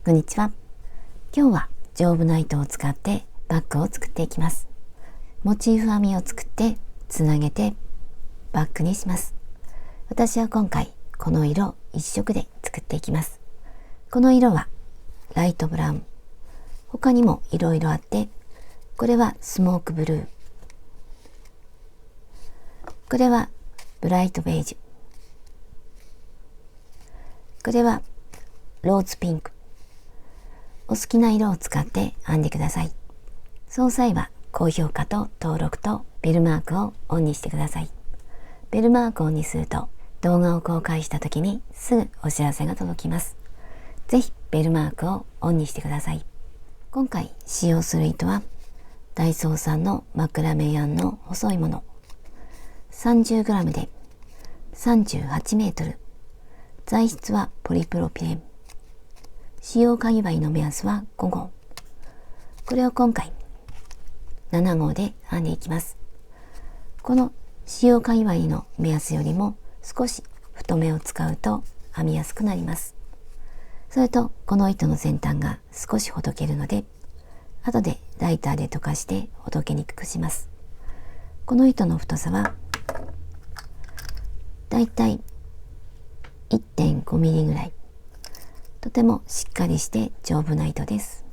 こんにちは。今日は丈夫な糸を使ってバッグを作っていきます。モチーフ編みを作ってつなげてバッグにします。私は今回この色一色で作っていきます。この色はライトブラウン。他にもいろいろあって、これはスモークブルー。これはブライトベージュ。これはローズピンク。お好きな色を使って編んでください。その際は高評価と登録とベルマークをオンにしてください。ベルマークをオンにすると動画を公開した時にすぐお知らせが届きます。ぜひベルマークをオンにしてください。今回使用する糸はダイソーさんのマクラメヤンの細いもの 30g で38メートル。材質はポリプロピレン。使用かぎ針の目安は5号。これを今回7号で編んでいきます。この使用かぎ針の目安よりも少し太めを使うと編みやすくなります。それとこの糸の先端が少しほどけるので、後でライターで溶かしてほどけにくくします。この糸の太さはだいたい 1.5 ミリぐらい。とてもしっかりして丈夫な糸です。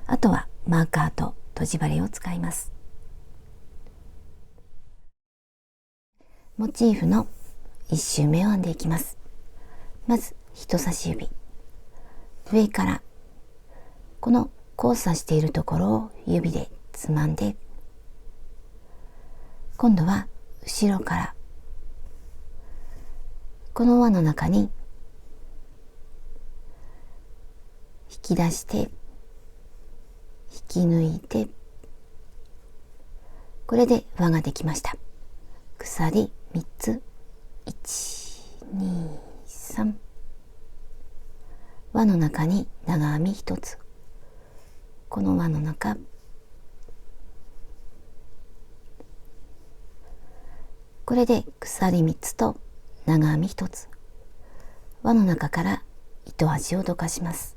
あとはマーカーととじ針を使います。モチーフの1周目を編んでいきます。まず人差し指。上からこの交差しているところを指でつまんで、今度は後ろからこの輪の中に引き出して引き抜いて、これで輪ができました。鎖3つ、1、2、3。輪の中に長編み1つ。この輪の中、これで鎖3つと長編み1つ。輪の中から糸端をどかします。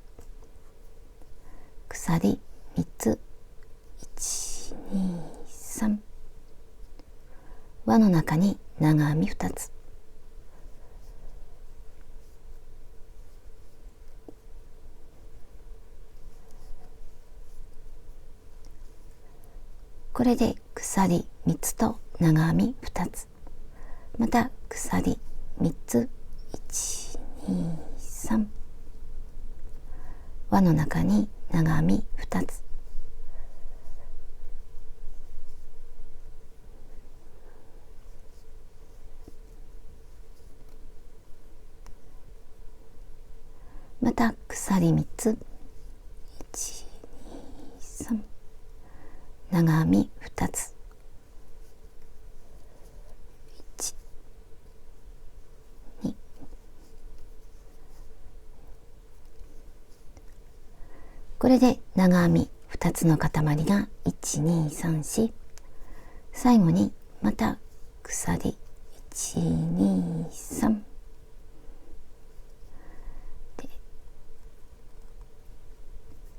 鎖3つ、1、2、3。輪の中に長編み2つ。これで鎖3つと長編み2つ。また鎖3つ、1、2、3。輪の中に長編み2つ。また鎖3つ、1、2、3。長編み2つ。1、2。これで長編み2つの塊が1、2、3、4。最後にまた鎖1、2、3。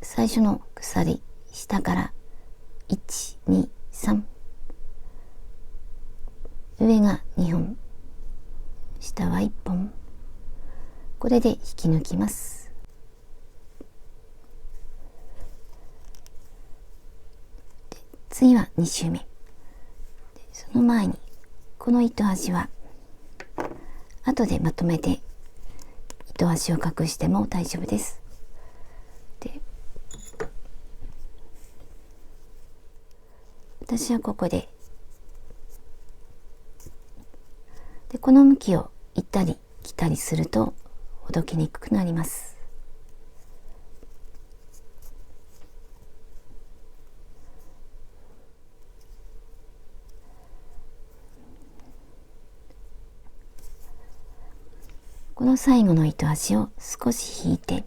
最初の鎖下から1、2、3。上が2本、下は1本。これで引き抜きます。次は2周目。その前にこの糸端は後でまとめて糸端を隠しても大丈夫です。私はここでこの向きを行ったり来たりするとほどけにくくなります。この最後の糸端を少し引いて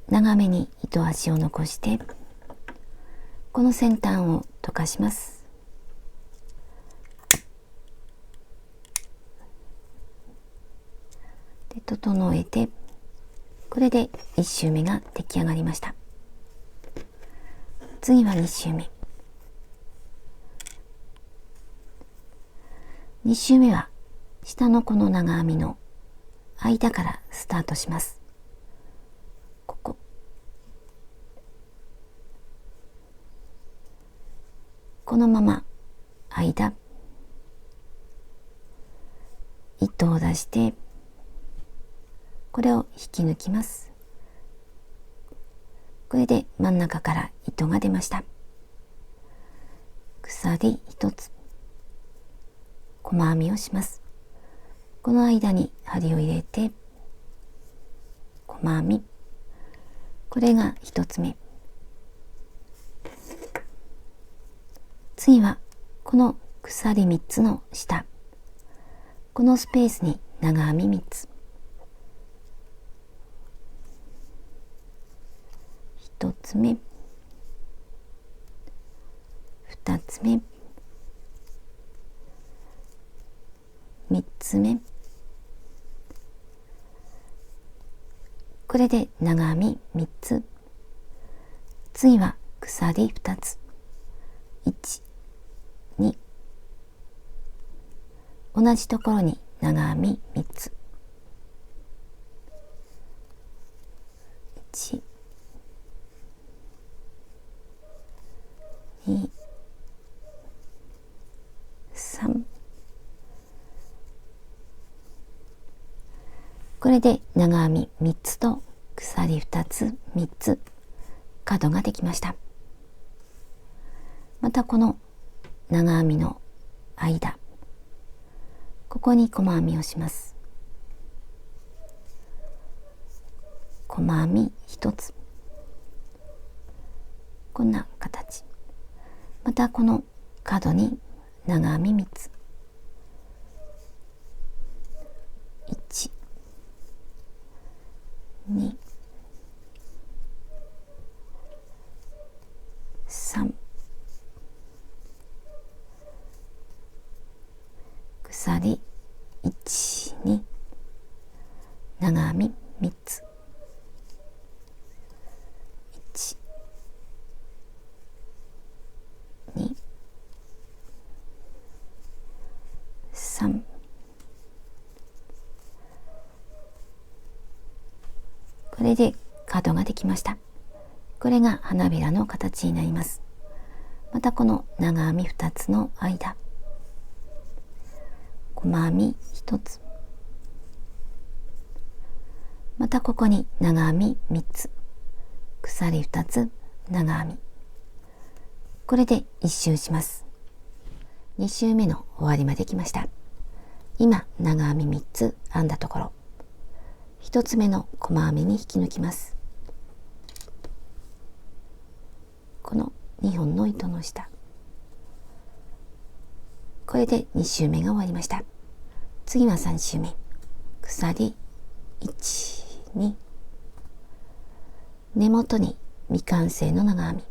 長めに糸端を残して、この先端を溶かします。で整えてこれで1周目が出来上がりました。次は2周目。2周目は下のこの長編みの間からスタートします。ここ。このまま間、糸を出して、これを引き抜きます。これで真ん中から糸が出ました。鎖1つ、細編みをします。この間に針を入れて、細編み、これが1つ目。次はこの鎖3つの下、このスペースに長編み3つ、1つ目、2つ目、3つ目、これで長編み3つ。次は鎖2つ、1、2、同じところに長編み3つ、1、2、3、これで長編み3つと鎖2つ、3つ、角ができました。またこの長編みの間、ここに細編みをします。細編み1つ、こんな形。またこの角に長編み3つ、1、2、3、鎖1、2、長編み3つ、1、2、3、これで角ができました。これが花びらの形になります。またこの長編み2つの間、細編み1つ、またここに長編み3つ、鎖2つ、長編み、これで1周します。2周目の終わりまで来ました。今長編み3つ編んだところ、1つ目の細編みに引き抜きます。この2本の糸の下、これで2周目が終わりました。次は3周目。鎖1、2、根元に未完成の長編み、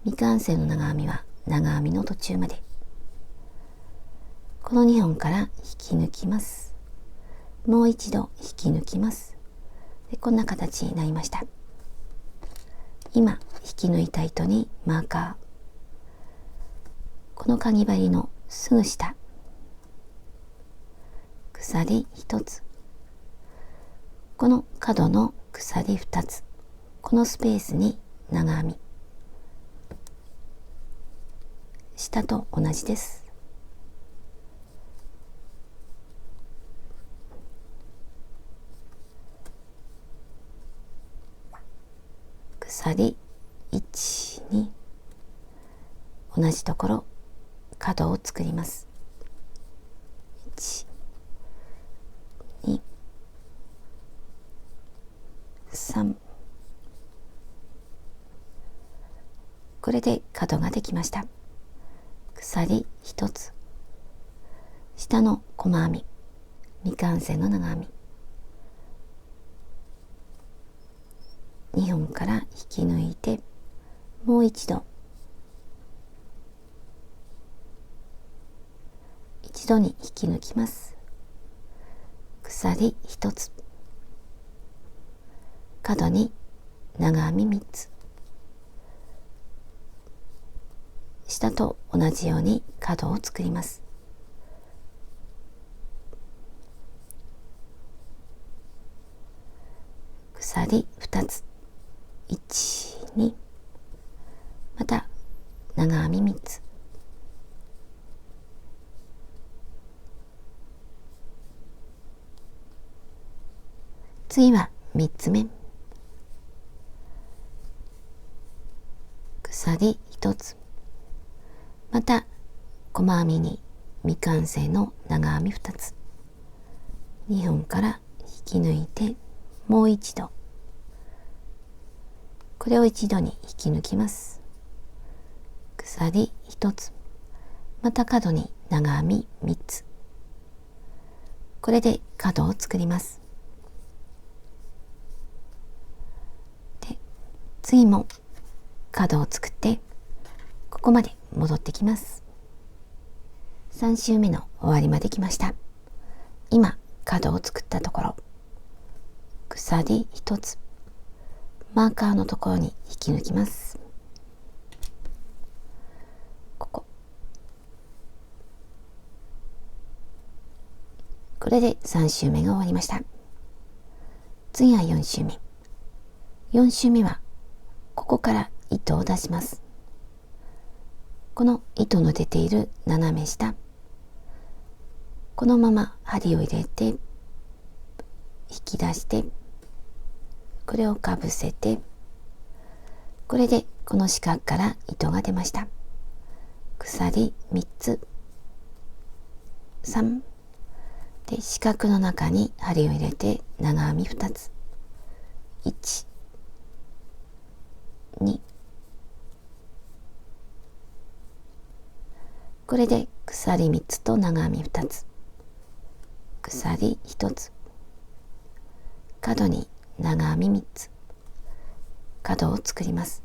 未完成の長編みは長編みの途中まで、この2本から引き抜きます。もう一度引き抜きます。でこんな形になりました。今引き抜いた糸にマーカー、このかぎ針のすぐ下、鎖1つ、この角の鎖2つ、このスペースに長編み、下と同じです。鎖1、2、同じところ角を作ります。1、2、3、これで角ができました。鎖1つ、下の細編み、未完成の長編み、2本から引き抜いて、もう一度に引き抜きます。鎖1つ、角に長編み3つ、下と同じように角を作ります。鎖2つ、1、2、また長編み3つ、次は3つ目、鎖1つ、また細編みに未完成の長編み2つ、2本から引き抜いて、もう一度これを一度に引き抜きます。鎖1つ、また角に長編み3つ、これで角を作ります。で、次も角を作ってここまで戻ってきます。3周目の終わりまで来ました。今角を作ったところ、鎖1つ、マーカーのところに引き抜きます。これで3周目が終わりました。次は4周目。4周目はここから糸を出します。この糸の出ている斜め下、このまま針を入れて引き出して、これをかぶせて、これでこの四角から糸が出ました。鎖3つ、3で、四角の中に針を入れて長編み2つ、1、2、これで鎖3つと長編み2つ、鎖1つ、角に長編み3つ、角を作ります。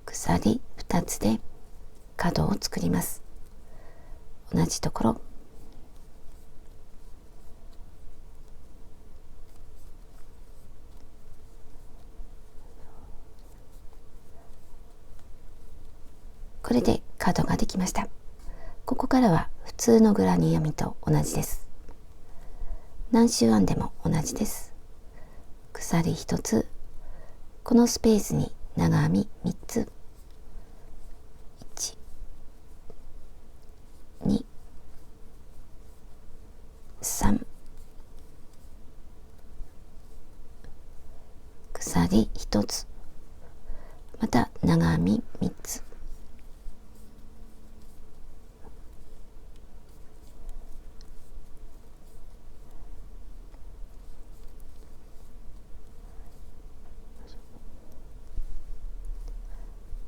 鎖2つで角を作ります。同じところ、これで角ができました。ここからは普通のグラニュー編みと同じです。何周編んでも同じです。鎖1つ、このスペースに長編み3つ、1、2、3、鎖1つ、また長編み3つ、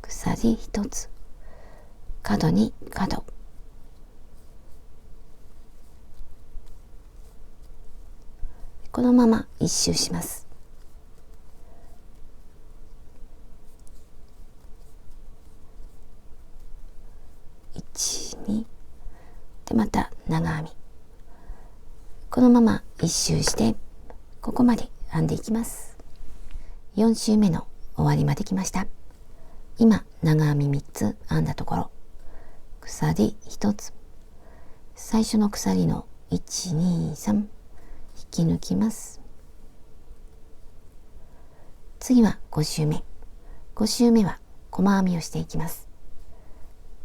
鎖1つ、角に角、このまま1周します。1、2で、また長編み、このまま1周してここまで編んでいきます。4周目の終わりまで来ました。今長編み3つ編んだところ、鎖1つ、最初の鎖の1、2、3引き抜きます。次は5周目。5周目は細編みをしていきます。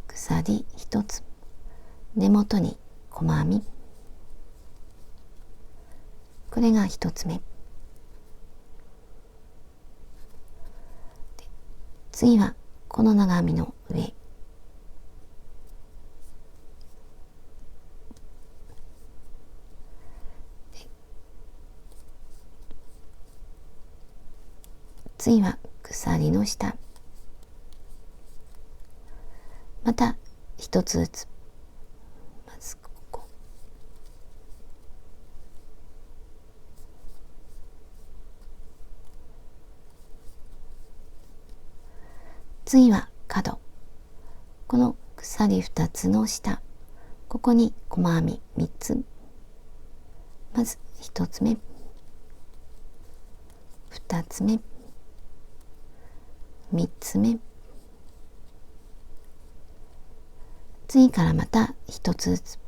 鎖1つ、根元に細編み、これが1つ目。次はこの長編みの上、次は鎖の下、また一つずつ、まずここ、次は角、この鎖2つの下、ここに細編み3つ。まず1つ目、2つ目、3つ目。次からまた1つずつ。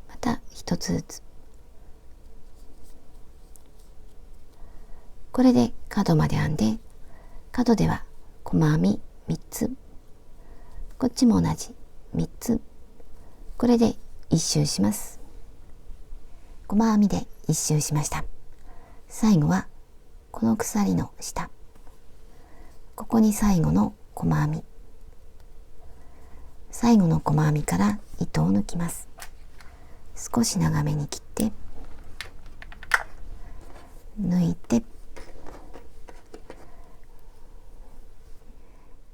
また1つずつ。これで角まで編んで、角では細編み3つ。こっちも同じ3つ。これで1周します。細編みで1周しました。最後はこの鎖の下、ここに最後の細編み、最後の細編みから糸を抜きます。少し長めに切って抜いて、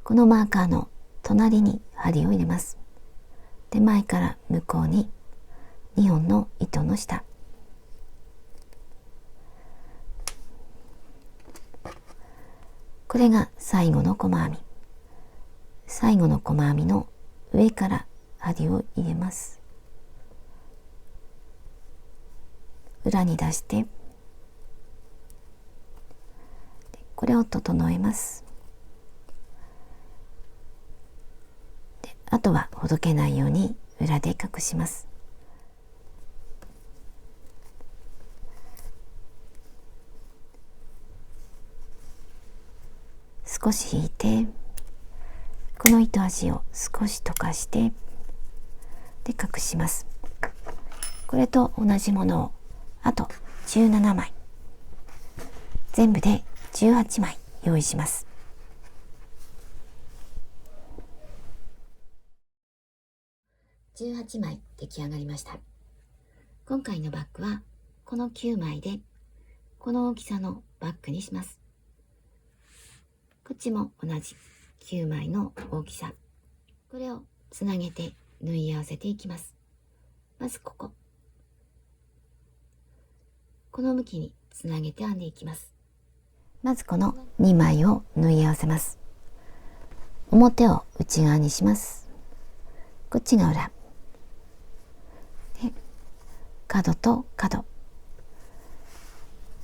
このマーカーの隣に針を入れます。手前から向こうに2本の糸の下、これが最後の細編み。最後の細編みの上から針を入れます。裏に出して、これを整えます。で、あとはほどけないように裏で隠します。少し引いて、この糸端を少し溶かしてで隠します。これと同じものをあと17枚、全部で18枚用意します。18枚出来上がりました。今回のバッグはこの9枚でこの大きさのバッグにします。こっちも同じ9枚の大きさ。これをつなげて縫い合わせていきます。まずこの向きにつなげて編んでいきます。まずこの2枚を縫い合わせます。表を内側にします。こっちが裏で、角と角、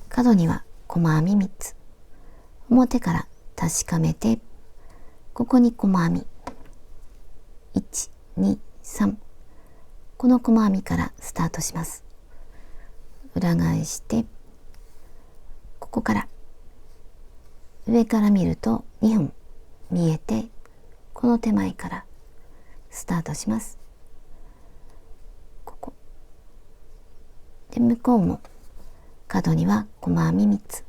角には細編み3つ、表から確かめて、ここに細編み1、2、3、この細編みからスタートします。裏返して、ここから上から見ると2本見えて、この手前からスタートします。ここで、向こうも角には細編み3つ、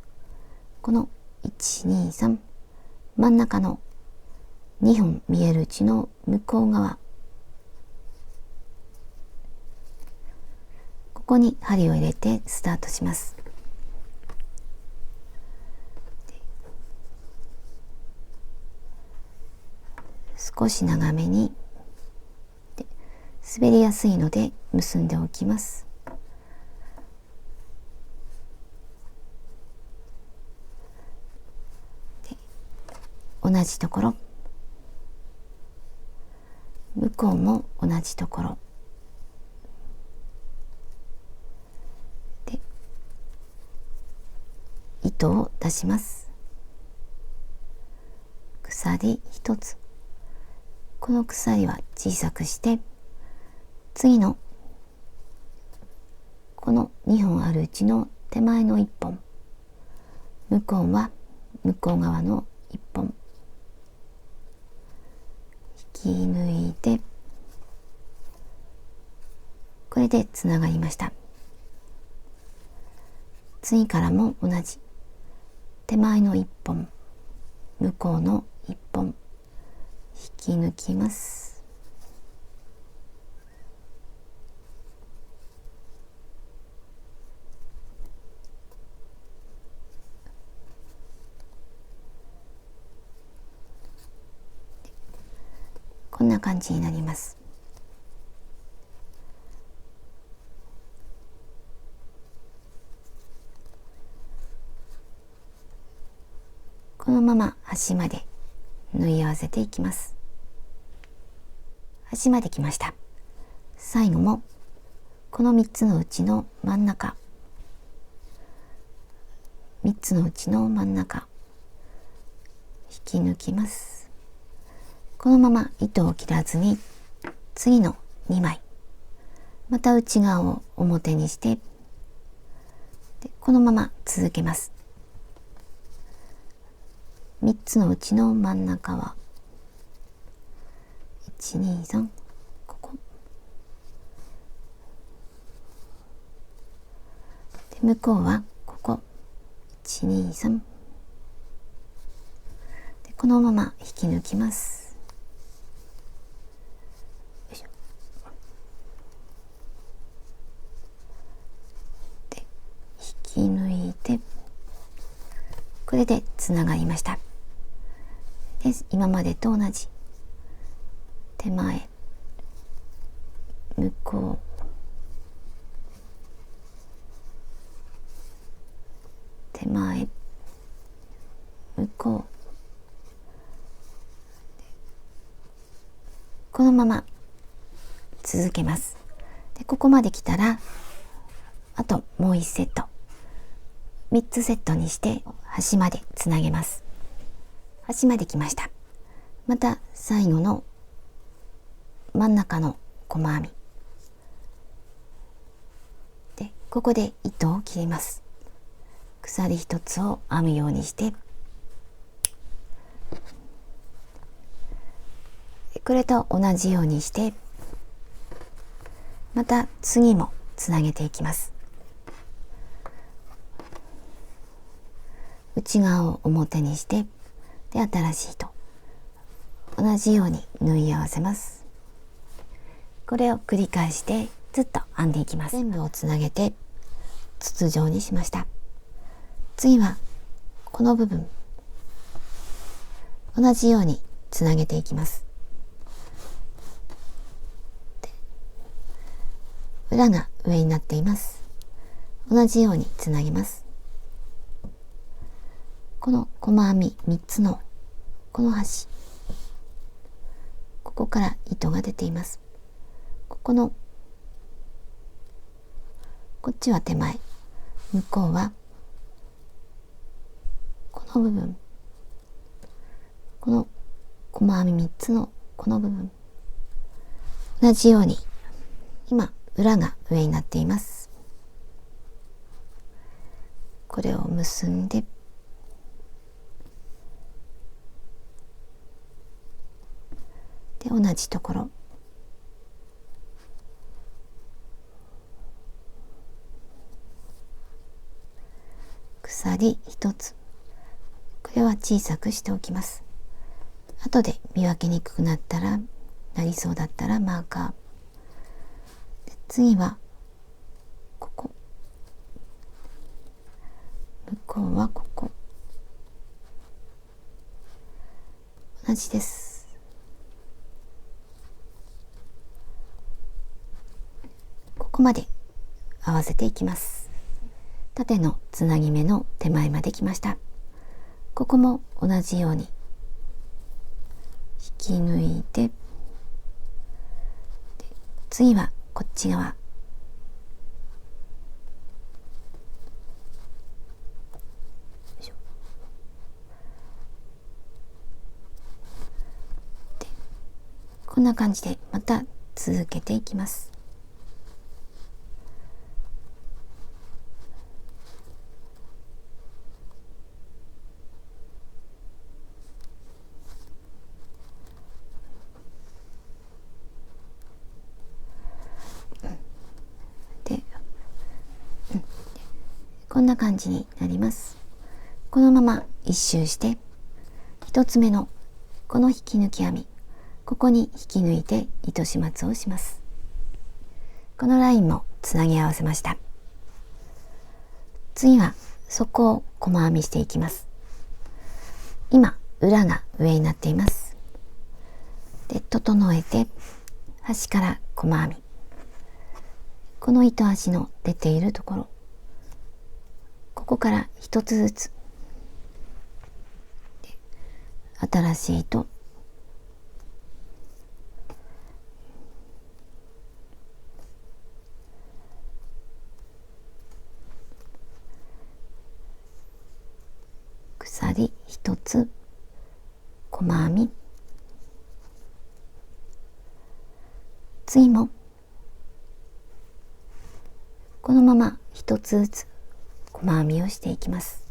この1、2、3、真ん中の2本見えるうちの向こう側、ここに針を入れてスタートします。少し長めに、滑りやすいので結んでおきます。同じところ、向こうも同じところで糸を出します。鎖1つ、この鎖は小さくして、次のこの2本あるうちの手前の1本、向こうは向こう側の1本引き抜いて、これでつながりました。次からも同じ手前の1本、向こうの1本引き抜きます。こんな感じになります。まま端まで縫い合わせていきます。端まで来ました。最後もこの3つのうちの真ん中、3つのうちの真ん中引き抜きます。このまま糸を切らずに次の2枚また内側を表にしてでこのまま続けます。3つのうちの真ん中は123、ここで向こうはここ123でこのまま引き抜きます。よいしょで引き抜いてこれでつながりました。で今までと同じ手前向こう手前向こうこのまま続けます。でここまで来たらあともう1セット3つセットにして端までつなげます。端まで来ました。また最後の真ん中の細編みでここで糸を切ります。鎖1つを編むようにしてこれと同じようにしてまた次もつなげていきます。内側を表にしてで新しい糸同じように縫い合わせます。これを繰り返してずっと編んでいきます。全部をつなげて筒状にしました。次はこの部分同じようにつなげていきます。裏が上になっています。同じようにつなぎます。この細編み3つのこの端ここから糸が出ています。ここのこっちは手前向こうはこの部分この細編み3つのこの部分同じように今裏が上になっています。これを結んでで同じところ鎖1つこれは小さくしておきます。後で見分けにくくなりそうだったらマーカーで次はここ向こうはここ同じです。ここまで合わせていきます。縦のつなぎ目の手前まで来ました。ここも同じように引き抜いて次はこっち側こんな感じでまた続けていきます。で、こんな感じになります。このまま一周して1つ目のこの引き抜き編みここに引き抜いて糸始末をします。このラインもつなぎ合わせました。次は底を細編みしていきます。今裏が上になっています。で整えて端から細編みこの糸端の出ているところここから一つずつ新しい糸、鎖1つ、細編み、次もこのまま1つずつ細編みをしていきます。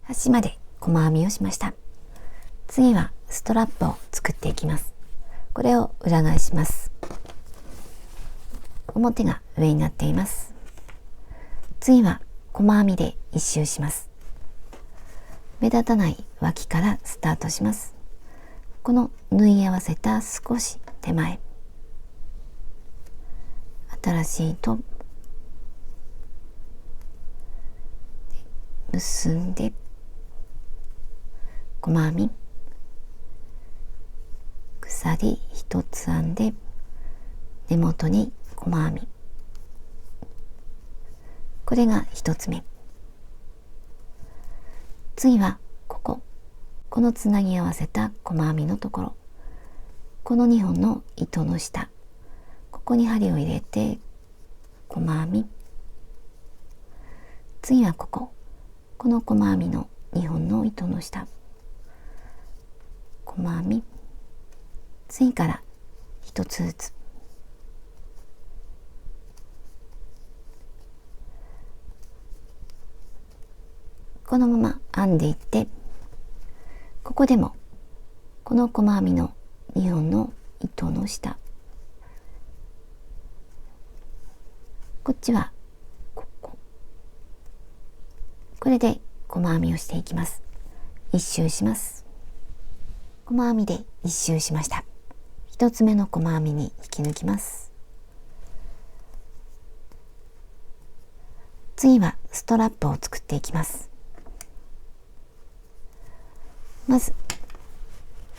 端まで細編みをしました。次はストラップを作っていきます。これを裏返します。表が上になっています。次は細編みで一周します。目立たない脇からスタートします。この縫い合わせた少し手前、新しい糸結んで細編み、鎖1つ編んで根元に細編み、これが1つ目。次はこのつなぎ合わせた細編みのところ、この2本の糸の下、ここに針を入れて細編み、次はこの細編みの2本の糸の下、細編み、次から1つずつこのまま編んでいって、ここでもこの細編みの2本の糸の下、こっちはこれで細編みをしていきます。一周します。細編みで一周しました。1つ目の細編みに引き抜きます。次はストラップを作っていきます。まず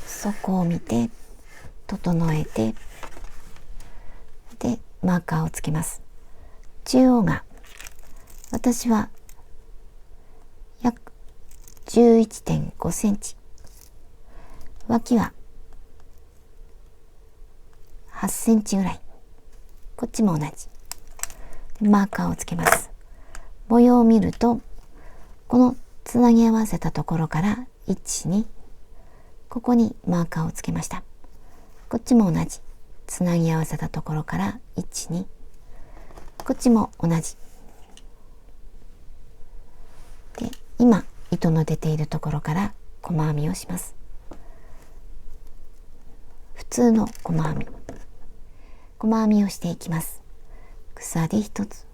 底を見て整えて、でマーカーをつけます。中央が私は約 11.5 センチ、脇は8センチぐらい、こっちも同じマーカーをつけます。模様を見ると、このつなぎ合わせたところから1、2、ここにマーカーをつけました。こっちも同じつなぎ合わせたところから1、2、こっちも同じで、今糸の出ているところから細編みをします。普通の細編みをしていきます。鎖1つ、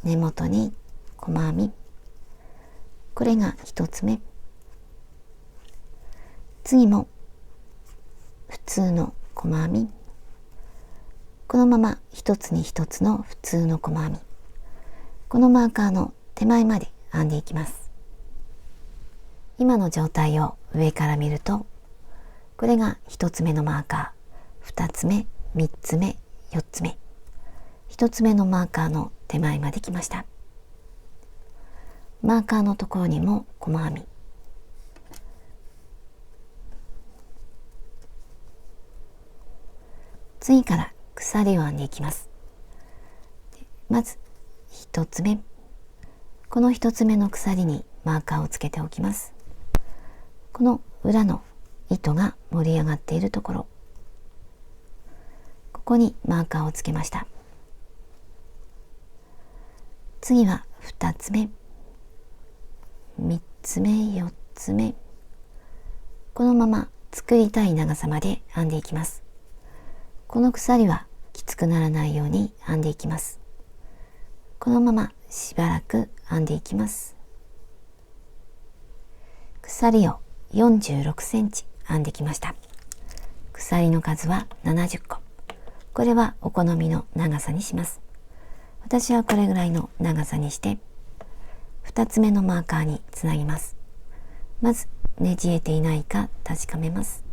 根元に細編み、これが1つ目。次も普通の細編み、このまま1つに1つの普通の細編み、このマーカーの手前まで編んでいきます。今の状態を上から見ると、これが1つ目のマーカー、2つ目、3つ目、4つ目、1つ目のマーカーの手前まで来ました。マーカーのところにも細編み、次から鎖を編んでいきます。まず1つ目、この1つ目の鎖にマーカーをつけておきます。この裏の糸が盛り上がっているところ、ここにマーカーをつけました。次は2つ目、3つ目、4つ目、このまま作りたい長さまで編んでいきます。この鎖はきつくならないように編んでいきます。このまましばらく編んでいきます。鎖を46センチ編んできました。鎖の数は70個。これはお好みの長さにします。私はこれぐらいの長さにして、2つ目のマーカーにつなぎます。まずねじれていないか確かめます。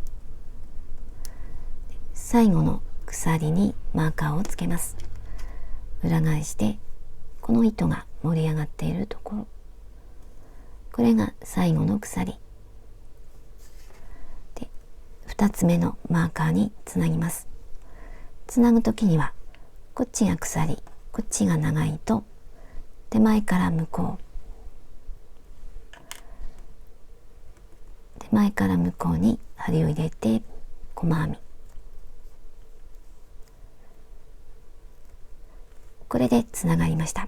最後の鎖にマーカーをつけます。裏返してこの糸が盛り上がっているところ、これが最後の鎖で、2つ目のマーカーにつなぎます。つなぐときにはこっちが鎖、こっちが長い糸、手前から向こう、手前から向こうに針を入れて細編み、これでつながりました。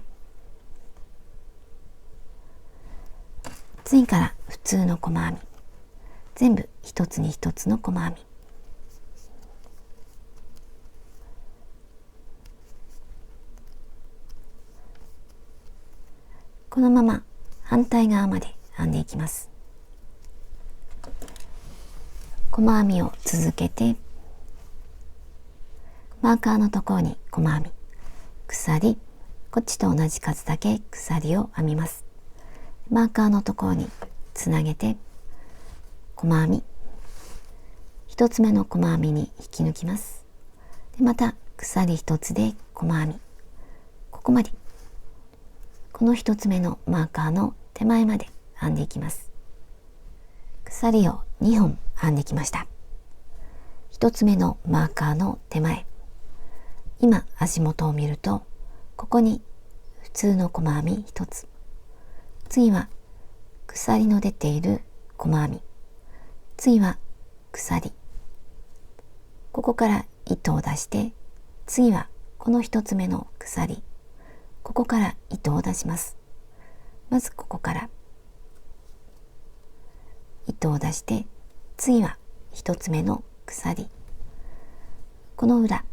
次から普通の細編み、全部一つに一つの細編み、このまま反対側まで編んでいきます。細編みを続けて、マーカーのところに細編み、鎖、こっちと同じ数だけ鎖を編みます。マーカーのところにつなげて細編み、一つ目の細編みに引き抜きます。でまた鎖一つで細編み、ここまで、この一つ目のマーカーの手前まで編んでいきます。鎖を2本編んできました。一つ目のマーカーの手前、今足元を見るとここに普通の細編み一つ、次は鎖の出ている細編み、次は鎖、ここから糸を出して、次はこの一つ目の鎖、ここから糸を出します。まずここから糸を出して、次は一つ目の鎖、この裏、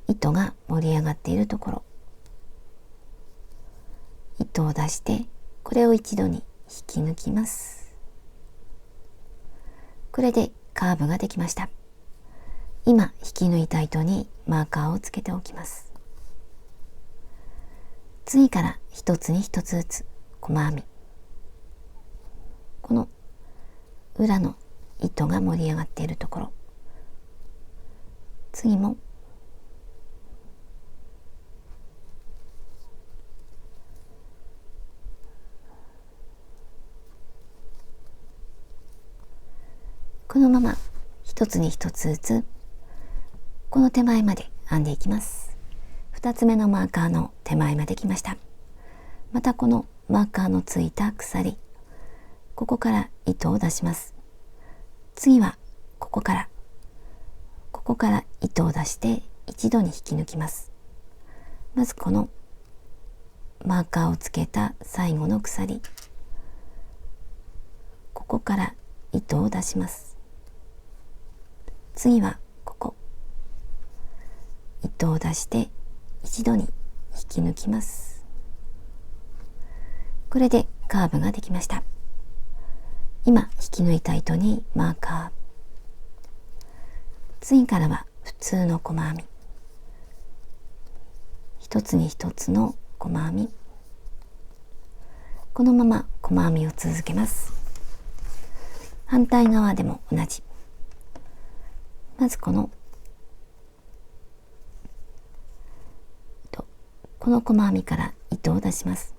糸が盛り上がっているところ、糸を出してこれを一度に引き抜きます。これでカーブができました。今引き抜いた糸にマーカーをつけておきます。次から一つに一つずつ細編み、この裏の糸が盛り上がっているところ、次もこのまま一つに一つずつこの手前まで編んでいきます。二つ目のマーカーの手前まで来ました。またこのマーカーのついた鎖、ここから糸を出します。次はここから糸を出して一度に引き抜きます。まずこのマーカーをつけた最後の鎖、ここから糸を出します。次はここ、糸を出して一度に引き抜きます。これでカーブができました。今引き抜いた糸にマーカー、次からは普通の細編み、一つに一つの細編み、このまま細編みを続けます。反対側でも同じ。まずこの細編みから糸を出します。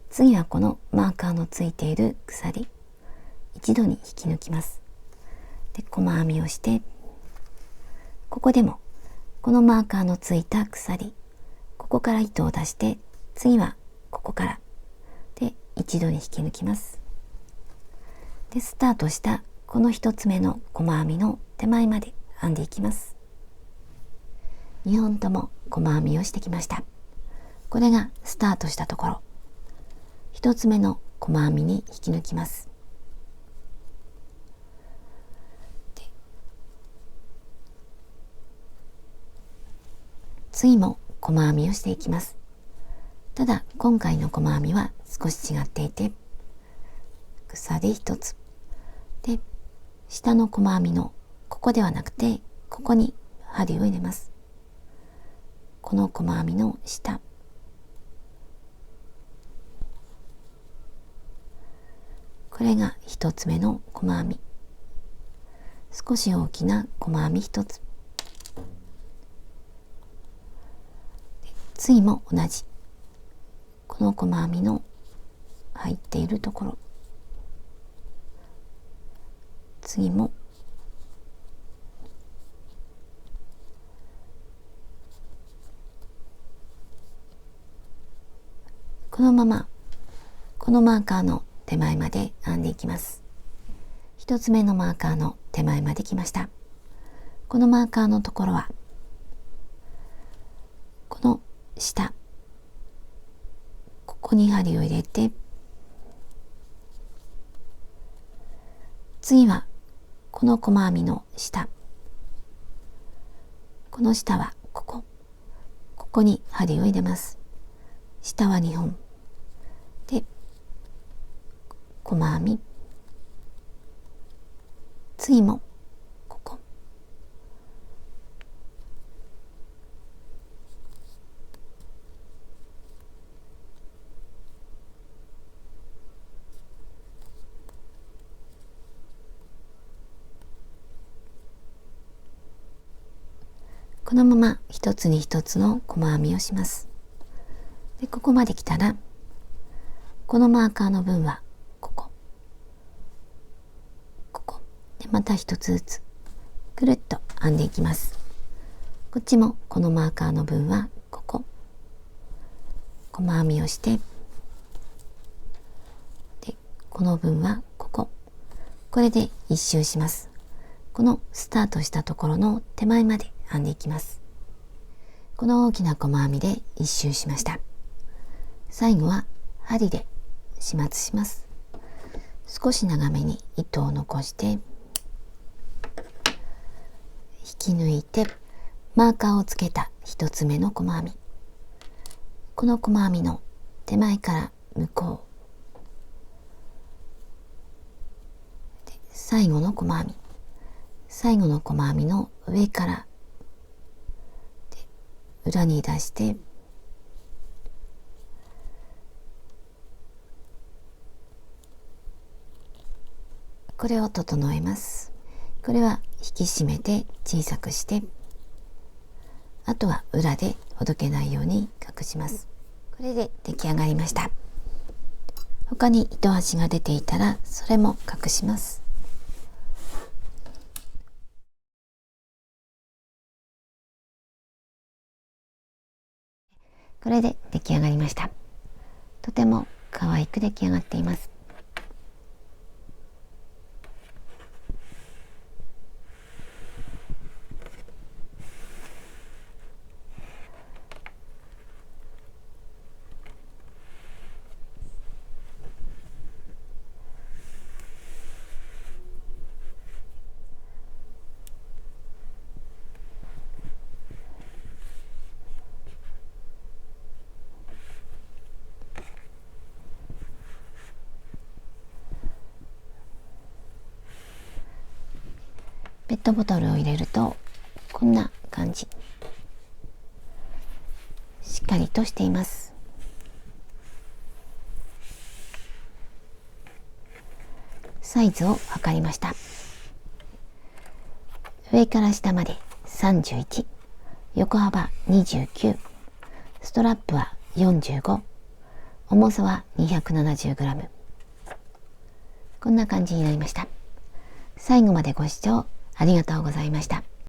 次はこのマーカーのついている鎖、一度に引き抜きます。で細編みをして、ここでもこのマーカーのついた鎖、ここから糸を出して、次はここからで一度に引き抜きます。でスタートしたこの一つ目の細編みの手前まで編んでいきます。2本とも細編みをしてきました。これがスタートしたところ、一つ目の細編みに引き抜きます。次も細編みをしていきます。ただ今回の細編みは少し違っていて、鎖一つで下の細編みのここではなくてここに針を入れます。この細編みの下、これが1つ目の細編み。少し大きな細編み1つ。次も同じ。この細編みの入っているところ。次もこのままこのマーカーの手前まで編んでいきます。一つ目のマーカーの手前まで来ました。このマーカーのところはこの下、ここに針を入れて、次はこの細編みの下、この下はここに針を入れます。下は2本で細編み、次もここ、このまま一つに一つの細編みをします。でここまで来たらこのマーカーの分はここでまた一つずつくるっと編んでいきます。こっちもこのマーカーの分はここ細編みをして、でこの分はこれで一周します。このスタートしたところの手前まで編んでいきます。この大きな細編みで一周しました。最後は針で始末します。少し長めに糸を残して引き抜いて、マーカーをつけた一つ目の細編み、この細編みの手前から向こうで最後の細編み、最後の細編みの上から裏に出してこれを整えます。これは引き締めて小さくして、あとは裏でほどけないように隠します。これで出来上がりました。他に糸端が出ていたらそれも隠します。これで出来上がりました。とても可愛く出来上がっています。ペットボトルを入れるとこんな感じ、しっかりとしています。サイズを測りました。上から下まで31、横幅29、ストラップは45、重さは 270g。 こんな感じになりました。最後までご視聴ありがとうございました。